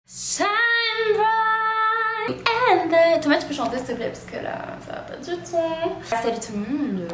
Shine bright and then... Thomas, tu peux chanter s'il te plaît parce que là, ça va pas du tout. Salut tout le monde.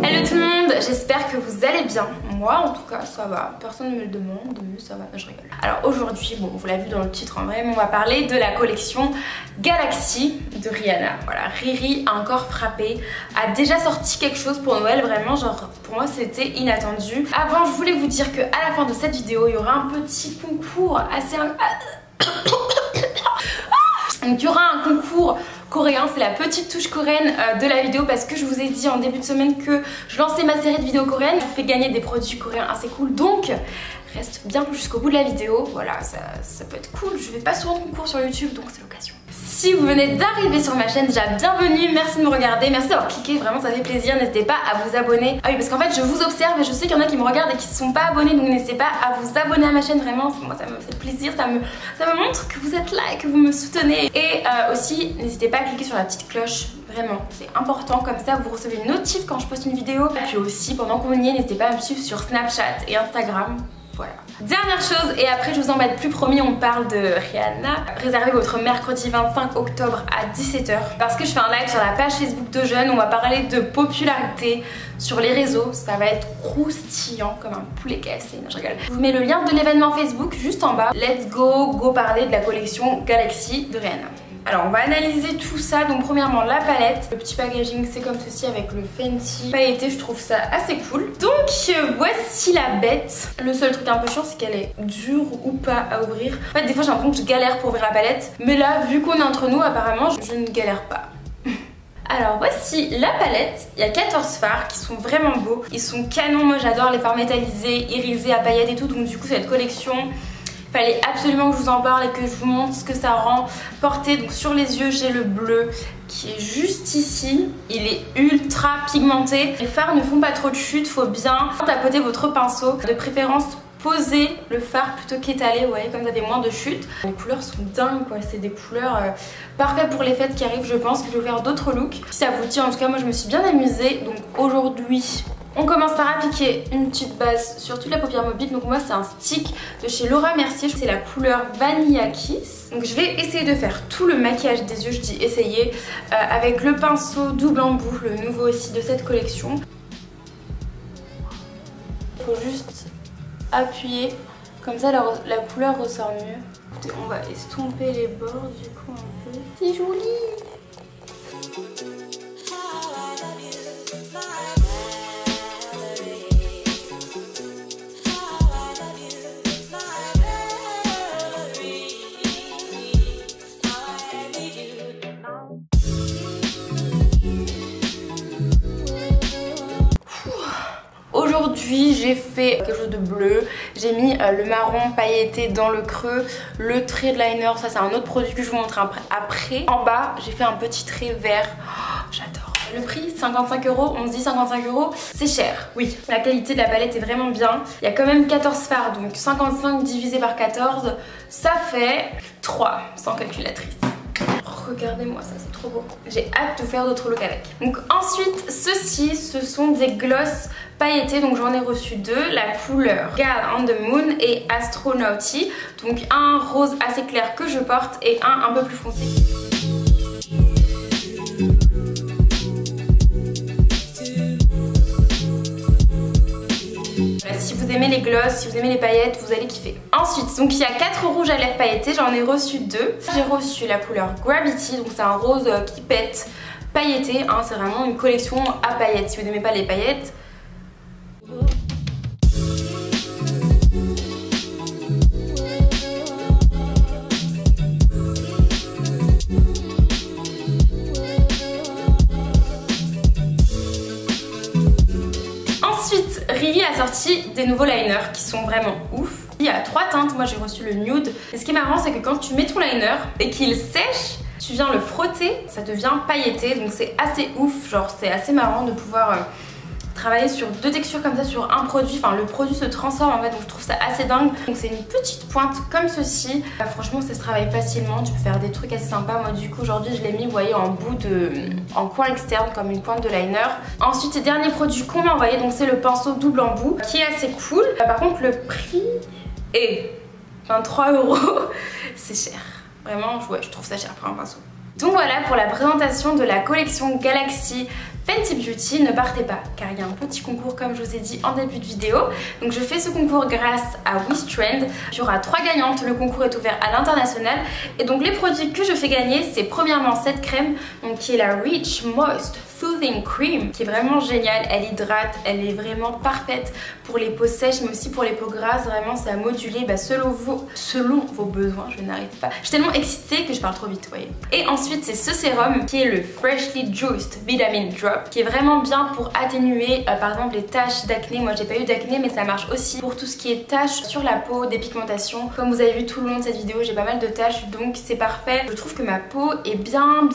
Hello tout le monde, j'espère que vous allez bien. Moi en tout cas ça va, personne ne me le demande, mais ça va, je rigole. Alors aujourd'hui, bon vous l'avez vu dans le titre en vrai, mais on va parler de la collection Galaxy de Rihanna. Voilà, Riri a encore frappé, a déjà sorti quelque chose pour Noël, vraiment genre pour moi c'était inattendu. Avant je voulais vous dire que à la fin de cette vidéo il y aura un petit concours assez... Donc il y aura un concours coréen, c'est la petite touche coréenne de la vidéo parce que je vous ai dit en début de semaine que je lançais ma série de vidéos coréennes. Je vous fais gagner des produits coréens assez cool, donc reste bien jusqu'au bout de la vidéo. Voilà, ça peut être cool. Je vais pas souvent de concours sur YouTube, donc c'est l'occasion. Si vous venez d'arriver sur ma chaîne, déjà bienvenue, merci de me regarder, merci d'avoir cliqué, vraiment ça fait plaisir, n'hésitez pas à vous abonner. Ah oui parce qu'en fait je vous observe et je sais qu'il y en a qui me regardent et qui ne sont pas abonnés, donc n'hésitez pas à vous abonner à ma chaîne, vraiment moi ça me fait plaisir, ça me montre que vous êtes là et que vous me soutenez. Et aussi n'hésitez pas à cliquer sur la petite cloche, vraiment c'est important, comme ça vous recevez une notif quand je poste une vidéo. Et puis aussi pendant qu'on y est, n'hésitez pas à me suivre sur Snapchat et Instagram. Voilà. Dernière chose, et après je vous embête plus, promis, on parle de Rihanna. Réservez votre mercredi 25 octobre à 17 h parce que je fais un live sur la page Facebook de Jeunes. On va parler de popularité sur les réseaux. Ça va être croustillant comme un poulet cassé. Non, je rigole. Je vous mets le lien de l'événement Facebook juste en bas. Let's go parler de la collection Galaxy de Rihanna. Alors on va analyser tout ça. Donc premièrement la palette, le petit packaging c'est comme ceci avec le Fenty pailleté, je trouve ça assez cool. Donc voici la bête. Le seul truc un peu chiant c'est qu'elle est dure ou pas à ouvrir. En fait des fois j'ai l'impression que je galère pour ouvrir la palette, mais là vu qu'on est entre nous apparemment je ne galère pas. Alors voici la palette, il y a 14 fards qui sont vraiment beaux, ils sont canons, moi j'adore les fards métallisés, irisés à paillettes et tout, donc du coup cette collection... Fallait absolument que je vous en parle et que je vous montre ce que ça rend porté. Donc sur les yeux j'ai le bleu qui est juste ici, il est ultra pigmenté. Les fards ne font pas trop de chute, faut bien tapoter votre pinceau, de préférence poser le fard plutôt qu'étaler, vous voyez comme ça fait moins de chute. Les couleurs sont dingues quoi, c'est des couleurs parfaites pour les fêtes qui arrivent, je pense que je vais faire d'autres looks. Si ça vous dit, en tout cas moi je me suis bien amusée. Donc aujourd'hui on commence par appliquer une petite base sur toute la paupière mobile. Donc moi c'est un stick de chez Laura Mercier, c'est la couleur Vanilla Kiss. Donc je vais essayer de faire tout le maquillage des yeux, je dis essayer, avec le pinceau double embout, le nouveau aussi de cette collection. Il faut juste appuyer, comme ça la couleur ressort mieux. Écoutez, on va estomper les bords du coup un peu. C'est joli! Aujourd'hui j'ai fait quelque chose de bleu, j'ai mis le marron pailleté dans le creux, le trait de liner, ça c'est un autre produit que je vous montre après. En bas j'ai fait un petit trait vert, oh, j'adore. Le prix 55 €, on se dit 55 €, c'est cher. Oui, la qualité de la palette est vraiment bien. Il y a quand même 14 fards, donc 55 divisé par 14, ça fait 3 sans calculatrice. Regardez-moi ça, c'est trop beau. J'ai hâte de faire d'autres looks avec. Donc ensuite, ceux-ci, ce sont des gloss pailletés. Donc j'en ai reçu deux. La couleur Girl on the Moon et Astronauty. Donc un rose assez clair que je porte et un peu plus foncé. Si vous aimez les gloss, si vous aimez les paillettes, vous allez kiffer. Ensuite, donc il y a 4 rouges à lèvres pailletés, j'en ai reçu 2. J'ai reçu la couleur Gravity, donc c'est un rose qui pète pailleté, hein, c'est vraiment une collection à paillettes. Si vous n'aimez pas les paillettes, Riri a sorti des nouveaux liners qui sont vraiment ouf. Il y a 3 teintes, moi j'ai reçu le nude. Et ce qui est marrant c'est que quand tu mets ton liner et qu'il sèche, tu viens le frotter, ça devient pailleté. Donc c'est assez ouf, genre c'est assez marrant de pouvoir travailler sur 2 textures comme ça sur un produit, enfin le produit se transforme en fait, donc je trouve ça assez dingue. Donc c'est une petite pointe comme ceci, franchement ça se travaille facilement, tu peux faire des trucs assez sympas. Moi du coup aujourd'hui je l'ai mis, vous voyez, en coin externe comme une pointe de liner. Ensuite, dernier produit qu'on m'a envoyé, donc c'est le pinceau double embout qui est assez cool. Par contre le prix est 23 €, c'est cher. Vraiment, ouais, je trouve ça cher pour un pinceau. Donc voilà pour la présentation de la collection Galaxy Fenty Beauty. Ne partez pas car il y a un petit concours comme je vous ai dit en début de vidéo. Donc je fais ce concours grâce à Wishtrend. Il y aura 3 gagnantes, le concours est ouvert à l'international. Et donc les produits que je fais gagner, c'est premièrement cette crème donc qui est la Rich Moist Soothing Cream, qui est vraiment géniale. Elle hydrate, elle est vraiment parfaite pour les peaux sèches mais aussi pour les peaux grasses. Vraiment c'est à moduler selon vos besoins. Je n'arrive pas, je suis tellement excitée que je parle trop vite, vous voyez. Et ensuite c'est ce sérum qui est le Freshly Juiced Vitamin Drop, qui est vraiment bien pour atténuer par exemple les taches d'acné. Moi j'ai pas eu d'acné mais ça marche aussi pour tout ce qui est taches sur la peau, des pigmentations. Comme vous avez vu tout le long de cette vidéo, j'ai pas mal de taches donc c'est parfait. Je trouve que ma peau est bien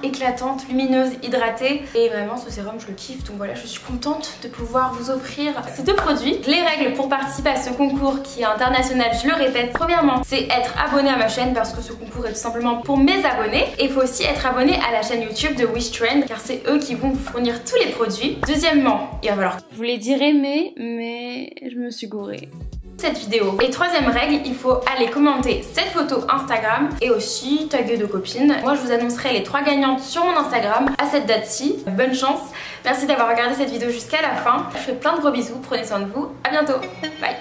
éclatante, lumineuse, hydratée. Et vraiment ce sérum je le kiffe, donc voilà, je suis contente de pouvoir vous offrir ces 2 produits. Les règles pour participer à ce concours qui est international, je le répète, premièrement c'est être abonné à ma chaîne parce que ce concours est tout simplement pour mes abonnés. Et il faut aussi être abonné à la chaîne YouTube de Wishtrend car c'est eux qui vont vous fournir tous les produits. Deuxièmement, il va falloir, je vous les dirai mais je me suis gourée cette vidéo. Et troisième règle, il faut aller commenter cette photo Instagram et aussi taguer 2 copines. Moi je vous annoncerai les 3 gagnantes sur mon Instagram à cette date-ci. Bonne chance, merci d'avoir regardé cette vidéo jusqu'à la fin. Je vous fais plein de gros bisous, prenez soin de vous, à bientôt, bye.